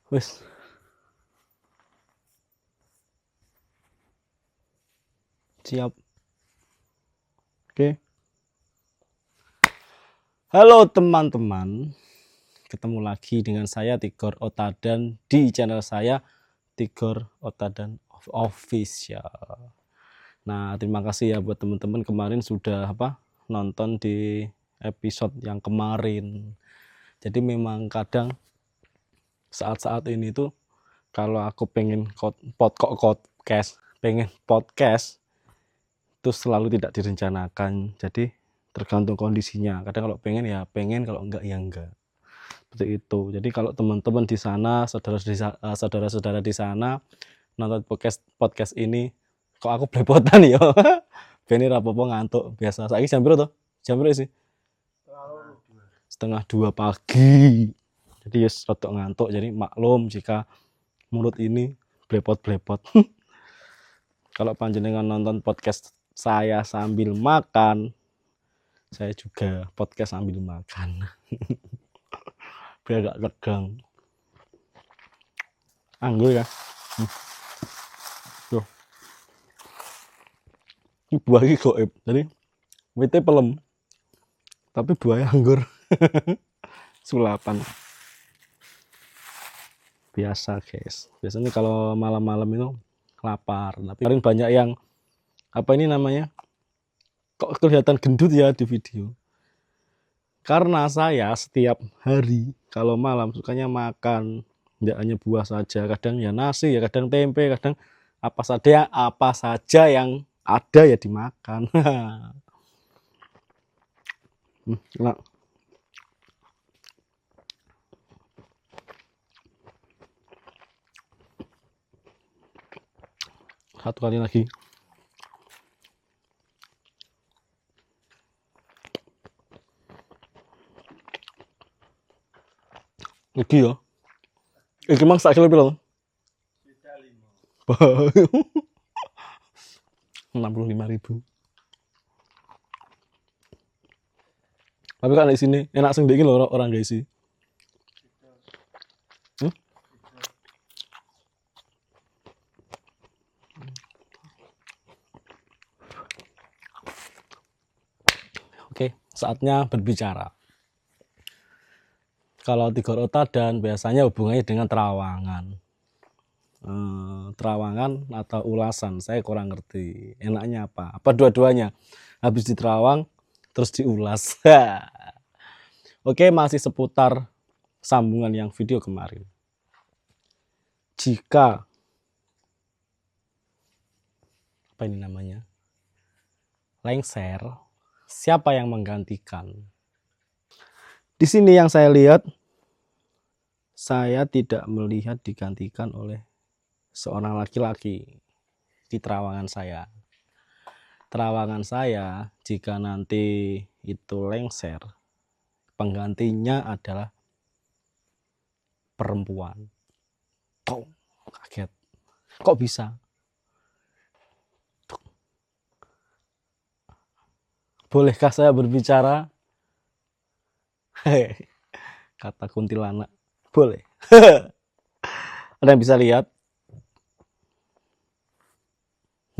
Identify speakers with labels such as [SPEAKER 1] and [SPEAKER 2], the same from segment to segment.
[SPEAKER 1] Wis. Siap. Oke. Halo teman-teman. Ketemu lagi dengan saya Tigor Otadan di channel saya Tigor Otadan Official. Nah, terima kasih ya buat teman-teman kemarin sudah nonton di episode yang kemarin. Jadi memang kadang saat-saat ini tuh kalau aku pengen podcast itu selalu tidak direncanakan. Jadi tergantung kondisinya. Kadang kalau pengen ya pengen, kalau enggak ya enggak. Seperti itu. Jadi kalau teman-teman di sana, saudara-saudara di sana nonton podcast ini, kok aku belepotan ya. Bene ra apa-apa ngantuk biasa. Saiki jam piro to? Jam piro sih? 1:30 pagi. Jadi yes rada ngantuk. Jadi maklum jika mulut ini blepot-blepot. Kalau panjenengan nonton podcast saya sambil makan, saya juga podcast sambil makan. Biar gak tegang. Anggur ya. Tuh. Ini buah ini goib. Jadi wite pelem. Tapi buahnya anggur. Sulapan. Biasa guys. Biasanya kalau malam-malam itu lapar. Tapi kemarin banyak yang kok kelihatan gendut ya di video. Karena saya setiap hari kalau malam sukanya makan tidak hanya buah saja, kadang ya nasi, ya kadang tempe, kadang apa saja yang ada ya dimakan. Enak. Satu kali lagi. Iki ya. Iki mang sak kilo piro? 65.000. Tapi kan di sini enak sing iki lho orang guys sih. Oke, saatnya berbicara. Kalau Tigor Otadan biasanya hubungannya dengan terawangan. Terawangan atau ulasan, saya kurang ngerti. Enaknya apa? Apa dua-duanya? Habis diterawang terus diulas. Oke, masih seputar sambungan yang video kemarin. Jika lengser, siapa yang menggantikan? Di sini yang saya lihat, saya tidak melihat digantikan oleh seorang laki-laki di terawangan saya. Terawangan saya jika nanti itu lengser, penggantinya adalah perempuan. Kaget. Kok bisa? Bolehkah saya berbicara? Kata kuntilanak. Boleh. Ada yang bisa lihat?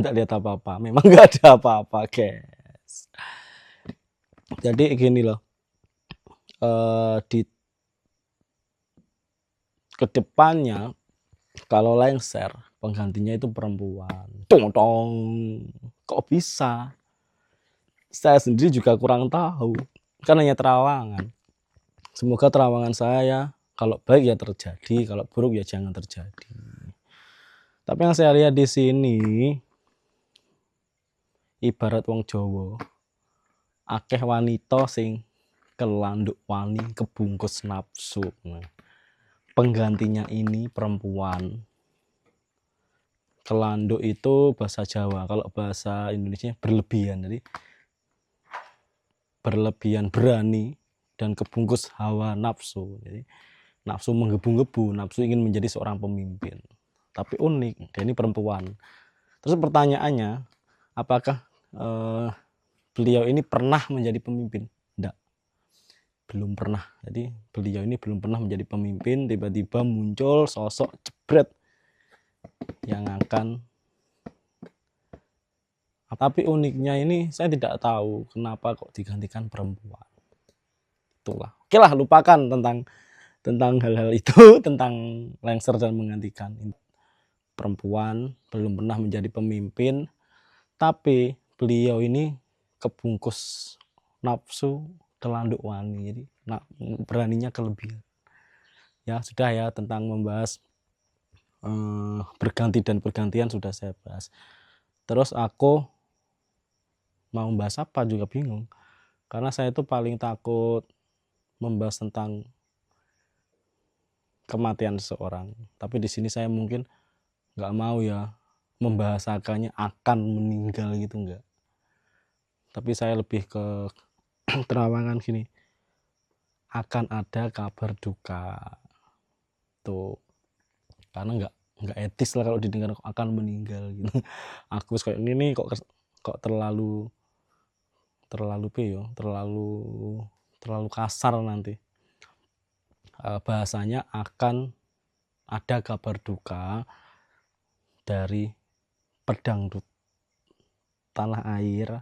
[SPEAKER 1] Tidak lihat apa-apa. Memang nggak ada apa-apa, guys. Jadi gini loh. Di kedepannya kalau lengser penggantinya itu perempuan. Tong. Kok bisa? Saya sendiri juga kurang tahu. Kan hanya terawangan. Semoga terawangan saya kalau baik ya terjadi, kalau buruk ya jangan terjadi. Tapi yang saya lihat di sini ibarat wong Jawa, akeh wanita sing kelanduk wani kebungkus nafsu. Nah, penggantinya ini perempuan. Kelanduk itu bahasa Jawa, kalau bahasa Indonesia berlebihan. Jadi berlebihan berani dan kebungkus hawa nafsu. Jadi nafsu menggebu-gebu, nafsu ingin menjadi seorang pemimpin. Tapi unik, dia ini perempuan. Terus pertanyaannya, apakah beliau ini pernah menjadi pemimpin? Tidak. belum pernah. Jadi beliau ini belum pernah menjadi pemimpin, tiba-tiba muncul sosok jebret yang akan. Tapi uniknya ini saya tidak tahu kenapa kok digantikan perempuan. Itulah. Oke lah, lupakan tentang hal-hal itu, tentang lengser dan menggantikan. Perempuan belum pernah menjadi pemimpin, tapi beliau ini kebungkus nafsu telanduk wani, jadi beraninya kelebihan. Ya sudah ya, tentang membahas berganti dan pergantian sudah saya bahas. Terus aku mau membahas apa juga bingung, karena saya itu paling takut membahas tentang kematian seseorang. Tapi di sini saya mungkin nggak mau ya membahasakannya akan meninggal gitu, enggak. Tapi saya lebih ke terawangan gini, akan ada kabar duka tuh, karena nggak etis lah kalau didengar akan meninggal gitu. Aku kayak ini kok terlalu kasar nanti. Bahasanya akan ada kabar duka dari pedangdut tanah air.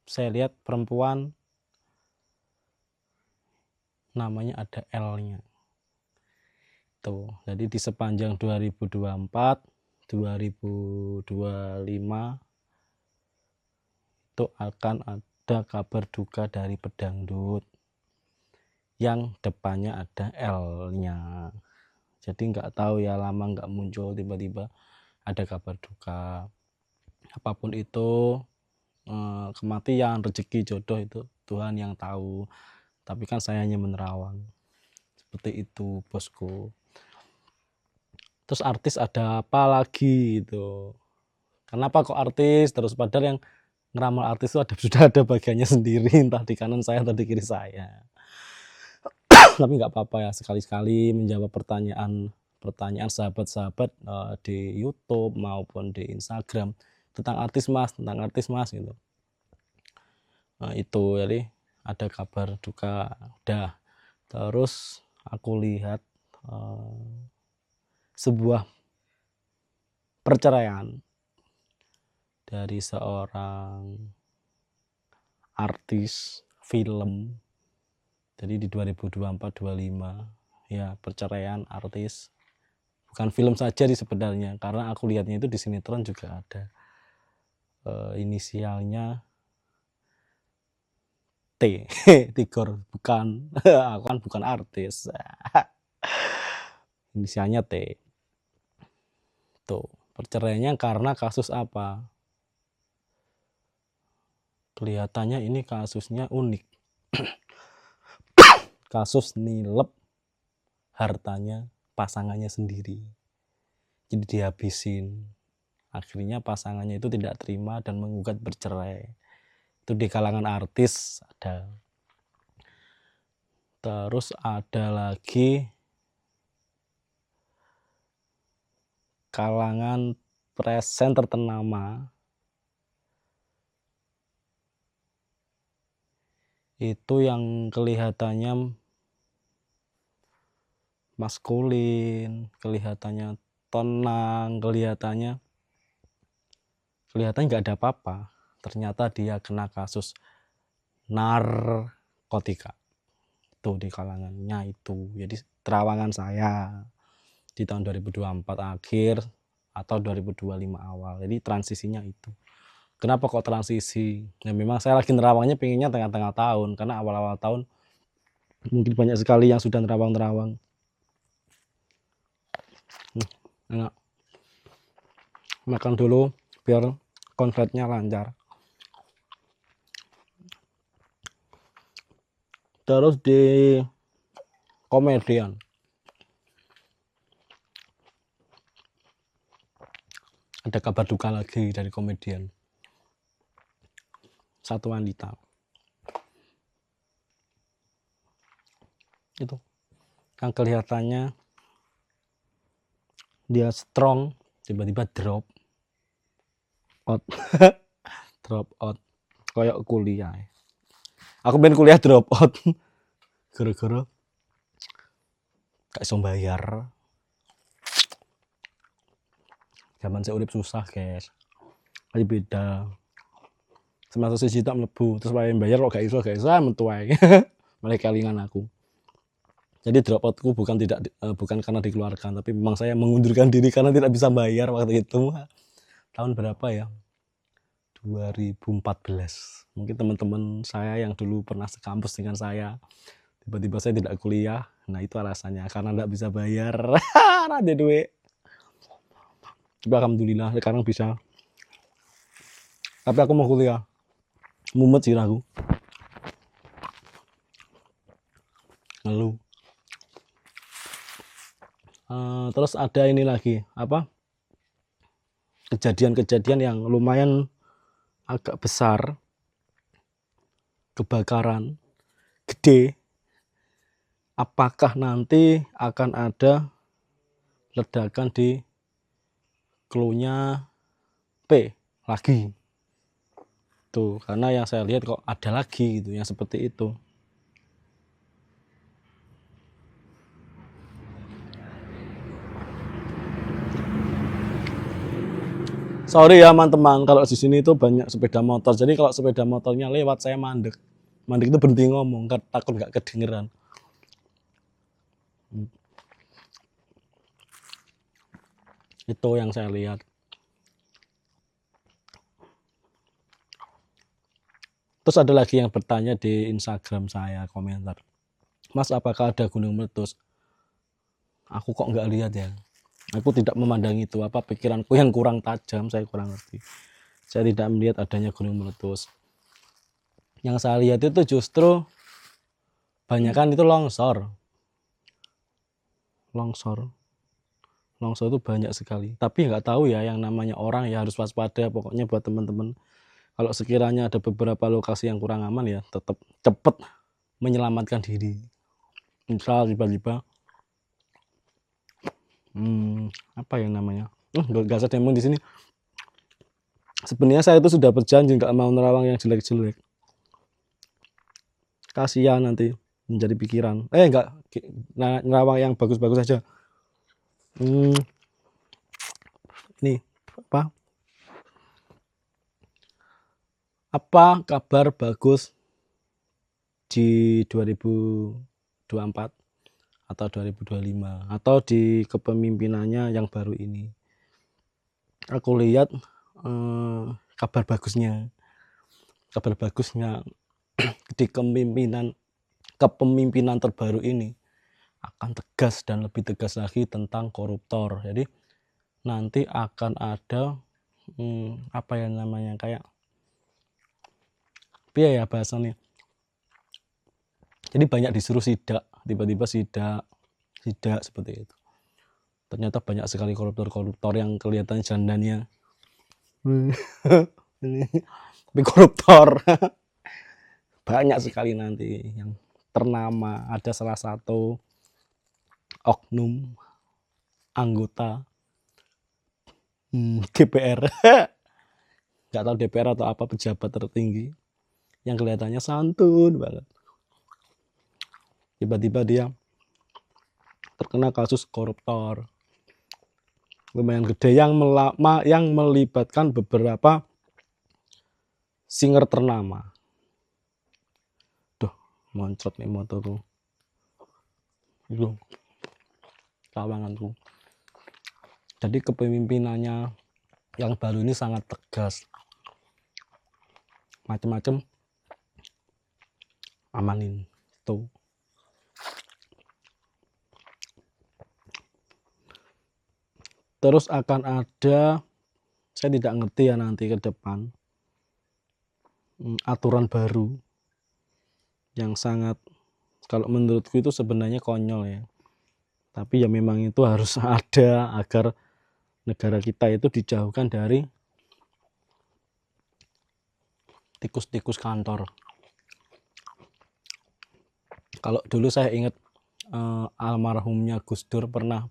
[SPEAKER 1] Saya lihat perempuan namanya ada L-nya. Tuh, jadi di sepanjang 2024, 2025 itu akan ada kabar duka dari pedangdut yang depannya ada L-nya. Jadi nggak tahu ya, lama nggak muncul, tiba-tiba ada kabar duka. Apapun itu, kematian, rezeki, jodoh itu Tuhan yang tahu. Tapi kan saya hanya menerawang. Seperti itu, bosku. Terus artis ada apa lagi gitu? Kenapa kok artis terus, padahal yang ngeramal artis itu sudah ada bagiannya sendiri, entah di kanan saya atau di kiri saya. Tapi nggak apa-apa ya, sekali-sekali menjawab pertanyaan sahabat-sahabat di YouTube maupun di Instagram tentang artis mas gitu. Itu jadi ada kabar duka udah. Terus aku lihat sebuah perceraian dari seorang artis film. Jadi di 2024-25 ya, perceraian artis. Bukan film saja di sebenarnya, karena aku lihatnya itu di sinetron juga ada. Inisialnya T. Tigor, bukan. Aku kan bukan artis. Inisialnya T. Tuh, perceraiannya karena kasus apa? Kelihatannya ini kasusnya unik. Kasus nilep hartanya pasangannya sendiri. Jadi dihabisin. Akhirnya pasangannya itu tidak terima dan menggugat bercerai. Itu di kalangan artis ada. Terus ada lagi kalangan presenter ternama. Itu yang kelihatannya maskulin, kelihatannya tenang, kelihatannya nggak ada apa-apa. Ternyata dia kena kasus narkotika. Itu di kalangannya itu. Jadi terawangan saya di tahun 2024 akhir atau 2025 awal. Jadi transisinya itu. Kenapa kok transisi? Ya memang saya lagi nerawangnya pengennya tengah-tengah tahun, karena awal-awal tahun mungkin banyak sekali yang sudah nerawang-nerawang. Enak. Makan dulu biar konfetnya lancar. Terus di komedian ada kabar duka lagi dari komedian. Satu wanita. Itu yang kelihatannya dia strong, tiba-tiba drop out. Drop out kayak kuliah. Aku pengen kuliah drop out gara-gara gak iso bayar. Zaman saya urip susah, guys. Ayo beda. Semester 1 tak mlebu, terus wae bayar kok gak iso metu wae. Mulai kelingan aku. Jadi drop outku bukan karena dikeluarkan, tapi memang saya mengundurkan diri karena tidak bisa bayar waktu itu. Tahun berapa ya? 2014. Mungkin teman-teman saya yang dulu pernah sekampus dengan saya, tiba-tiba saya tidak kuliah. Nah, itu alasannya, karena tidak bisa bayar. Ada duit. Tapi alhamdulillah sekarang bisa. Tapi aku mau kuliah. Mumet sih aku. Lalu terus ada ini lagi, apa? Kejadian-kejadian yang lumayan agak besar. Kebakaran gede. Apakah nanti akan ada ledakan di clue-nya P lagi? Tuh, karena yang saya lihat kok ada lagi gitu yang seperti itu. Sorry ya teman-teman, kalau di sini itu banyak sepeda motor. Jadi kalau sepeda motornya lewat saya mandek. Mandek itu berhenti ngomong, takut nggak kedengeran. Itu yang saya lihat. Terus ada lagi yang bertanya di Instagram saya, komentar, Mas, apakah ada gunung meletus? Aku kok nggak lihat ya. Aku tidak memandang itu, apa pikiranku yang kurang tajam, saya kurang ngerti. Saya tidak melihat adanya gunung meletus. Yang saya lihat itu justru banyakan itu longsor. Longsor itu banyak sekali. Tapi nggak tahu ya, yang namanya orang ya harus waspada. Pokoknya buat teman-teman, kalau sekiranya ada beberapa lokasi yang kurang aman ya tetap cepat menyelamatkan diri. Misal tiba-tiba apa yang namanya? Gak ada demo di sini. Sebenarnya saya itu sudah berjanji nggak mau nerawang yang jelek-jelek. Kasihan nanti menjadi pikiran. Enggak, nerawang yang bagus-bagus saja. Ini apa kabar bagus di 2024 atau 2025 atau di kepemimpinannya yang baru ini? Aku lihat kabar bagusnya di kepemimpinan terbaru ini akan tegas dan lebih tegas lagi tentang koruptor. Jadi nanti akan ada apa yang namanya, kayak ya bahasanya. Jadi banyak disuruh sidak, tiba-tiba sidak seperti itu. Ternyata banyak sekali koruptor yang kelihatan jandannya. Tapi koruptor. Banyak sekali nanti yang ternama. Ada salah satu oknum anggota DPR. Nggak tahu DPR atau apa, pejabat tertinggi yang kelihatannya santun banget. Tiba-tiba dia terkena kasus koruptor lumayan gede yang melibatkan beberapa singer ternama. Duh, moncrot nih motorku. Itu kawanganku. Jadi kepemimpinannya yang baru ini sangat tegas. Macam-macam amanin tuh. Terus akan ada, saya tidak ngerti ya nanti ke depan, aturan baru yang sangat, kalau menurutku itu sebenarnya konyol ya. Tapi ya memang itu harus ada agar negara kita itu dijauhkan dari tikus-tikus kantor. Kalau dulu saya ingat almarhumnya Gus Dur pernah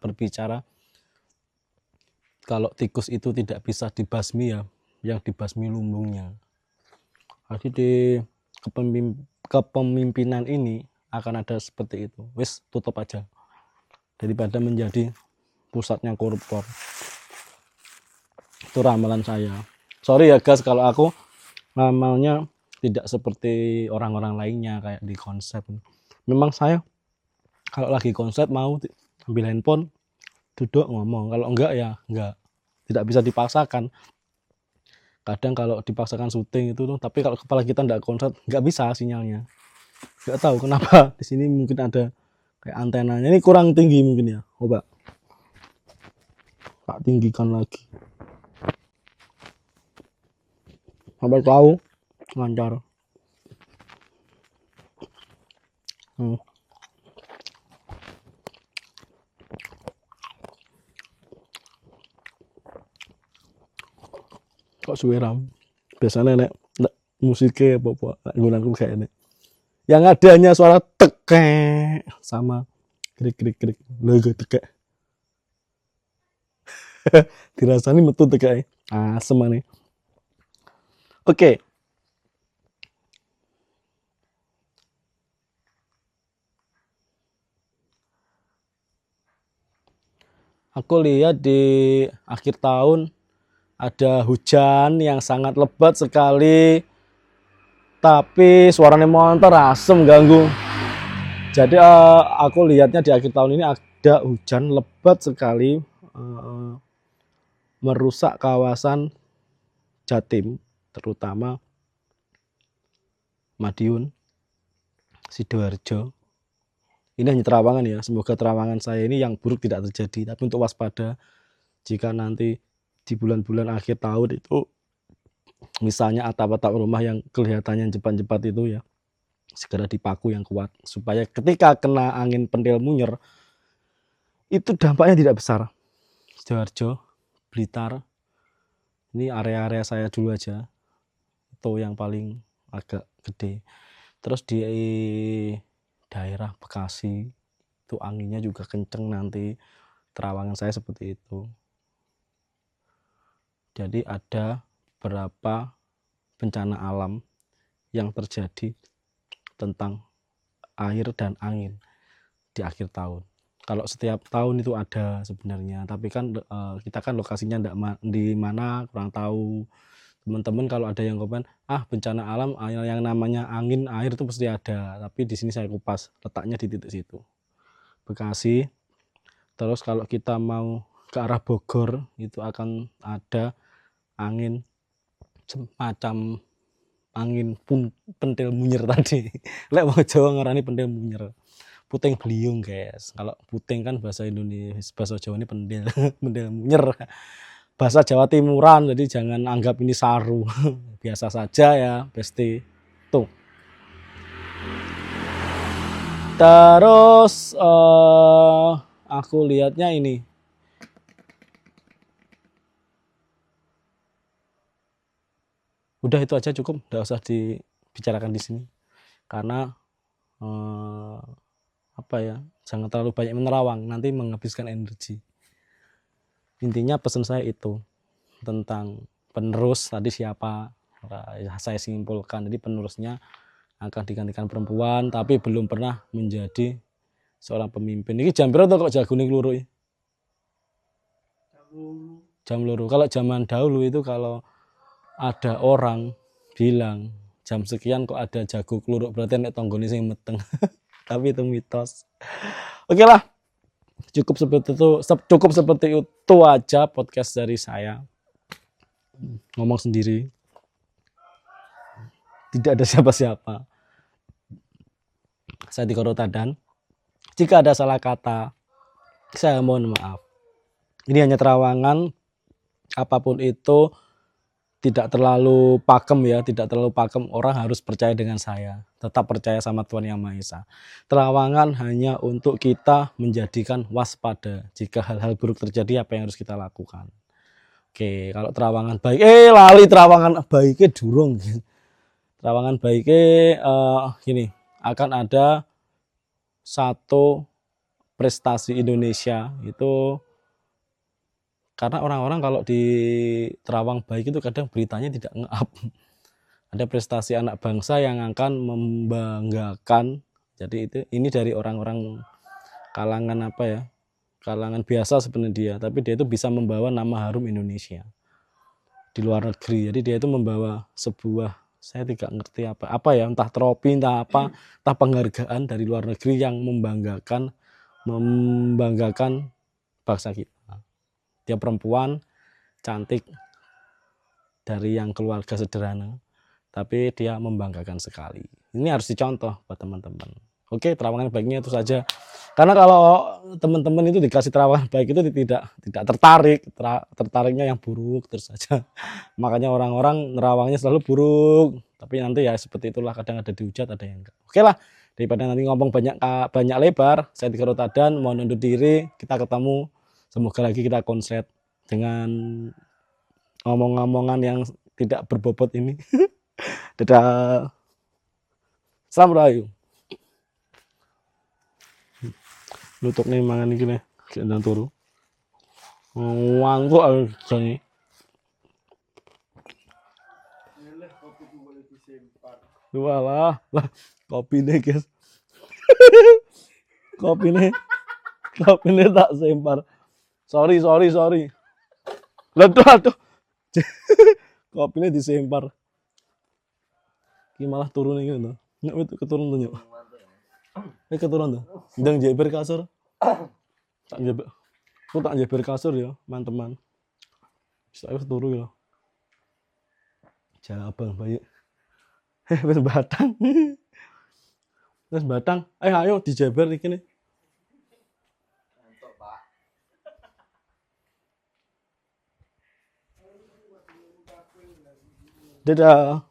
[SPEAKER 1] berbicara, kalau tikus itu tidak bisa dibasmi ya, yang dibasmi lumbungnya. Jadi di kepemimpinan ini akan ada seperti itu. Wis tutup aja daripada menjadi pusatnya koruptor. Itu ramalan saya. Sorry ya guys kalau aku ramalnya tidak seperti orang-orang lainnya kayak di konsep. Memang saya kalau lagi konsep mau ambil handphone duduk ngomong, kalau enggak ya enggak, tidak bisa dipaksakan. Kadang kalau dipaksakan syuting itu tuh, tapi kalau kepala kita enggak konsep nggak bisa sinyalnya. Nggak tahu kenapa di sini mungkin ada kayak antenanya ini kurang tinggi mungkin ya. Coba tak tinggikan lagi sampai tahu lancar. Kok suwe ram biasanya nek musiknya apa gunanku kayak ini yang ada hanya suara tekek sama krik logo tekek dirasani metu tekek asem nih. Oke. Aku lihat di akhir tahun ada hujan yang sangat lebat sekali, tapi suaranya motor asem ganggu. Jadi aku lihatnya di akhir tahun ini ada hujan lebat sekali merusak kawasan Jatim, terutama Madiun, Sidoarjo. Ini hanya terawangan ya, semoga terawangan saya ini yang buruk tidak terjadi, tapi untuk waspada jika nanti di bulan-bulan akhir tahun itu misalnya atap-atap rumah yang kelihatannya cepat-cepat itu ya segera dipaku yang kuat supaya ketika kena angin pentil munyer itu dampaknya tidak besar. Sidoarjo, Blitar, ini area-area saya dulu aja itu yang paling agak gede. Terus di daerah Bekasi itu anginnya juga kenceng, nanti terawangan saya seperti itu. Jadi ada beberapa bencana alam yang terjadi tentang air dan angin di akhir tahun. Kalau setiap tahun itu ada sebenarnya, tapi kan kita kan lokasinya di mana kurang tahu. Teman-teman kalau ada yang komen, bencana alam yang namanya angin air itu pasti ada, tapi di sini saya kupas letaknya di titik situ. Bekasi. Terus kalau kita mau ke arah Bogor itu akan ada angin semacam angin pentil munyer tadi. Lek wong Jawa ngarani pentil munyer. Puting beliung guys. Kalau puting kan bahasa Indonesia, bahasa Jawa ini pentil pentil munyer. Bahasa Jawa Timuran, jadi jangan anggap ini saru. Biasa saja ya, Besti. Tuh. Terus aku lihatnya ini. Udah itu aja cukup, enggak usah dibicarakan di sini. Karena jangan terlalu banyak menerawang, nanti menghabiskan energi. Intinya pesan saya itu tentang penerus tadi siapa, saya simpulkan. Jadi penerusnya akan digantikan perempuan, tapi belum pernah menjadi seorang pemimpin. Ini jam berapa kok jago nih keluru? Jam luru. Kalau zaman dahulu itu kalau ada orang bilang jam sekian kok ada jago keluruk, berarti nek tonggone sing meteng. Tapi itu mitos. Oke lah. Cukup seperti itu aja podcast dari saya. Ngomong sendiri. Tidak ada siapa-siapa. Saya Tigor Otadan. Jika ada salah kata, saya mohon maaf. Ini hanya terawangan, apapun itu tidak terlalu pakem ya, tidak terlalu pakem. Orang harus percaya dengan saya, tetap percaya sama Tuhan Yang Maha Esa. Terawangan hanya untuk kita menjadikan waspada jika hal-hal buruk terjadi, apa yang harus kita lakukan. Oke, kalau terawangan baik, lali terawangan baiknya durung. Terawangan baiknya gini, akan ada satu prestasi Indonesia itu. Karena orang-orang kalau di Terawang baik itu kadang beritanya tidak nge-up. ada prestasi anak bangsa yang akan membanggakan. Jadi ini dari orang-orang kalangan apa ya, kalangan biasa sebenarnya dia, tapi dia itu bisa membawa nama harum Indonesia di luar negeri. Jadi dia itu membawa sebuah, saya tidak ngerti apa ya, entah trofi, entah apa, entah penghargaan dari luar negeri yang membanggakan bangsa kita. Dia perempuan cantik dari yang keluarga sederhana, tapi dia membanggakan sekali. Ini harus dicontoh buat teman-teman. Oke, terawangan baiknya itu saja. Karena kalau teman-teman itu dikasih terawangan baik itu tidak tertarik, tertariknya yang buruk terus saja. Makanya orang-orang nerawangnya selalu buruk. Tapi nanti ya seperti itulah, kadang ada dihujat, ada yang enggak. Oke lah, daripada nanti ngomong banyak lebar, saya Tigor Otadan mohon undur diri. Kita ketemu, semoga lagi kita konslet dengan ngomong-ngomongan yang tidak berbobot ini. Dadah. Salam Rahayu. Nutuk nih mangan iki nih, gendang turu. Wangkuk aku jane. Walah, lah kopi nih guys. kopi nih tak sempar. Sorry. Aduh. kopi nih disempar. Ki malah turun iki lho. Nek itu keturun tuh nyok. Keturun tuh. Ndang jeber kasur. Tak jeber. Aku tak jeber kasur ya, teman-teman. Saya turu ya. Jalan abang bayi. Wis batang. Wis batang. Ayo dijeber iki nih. Dadah.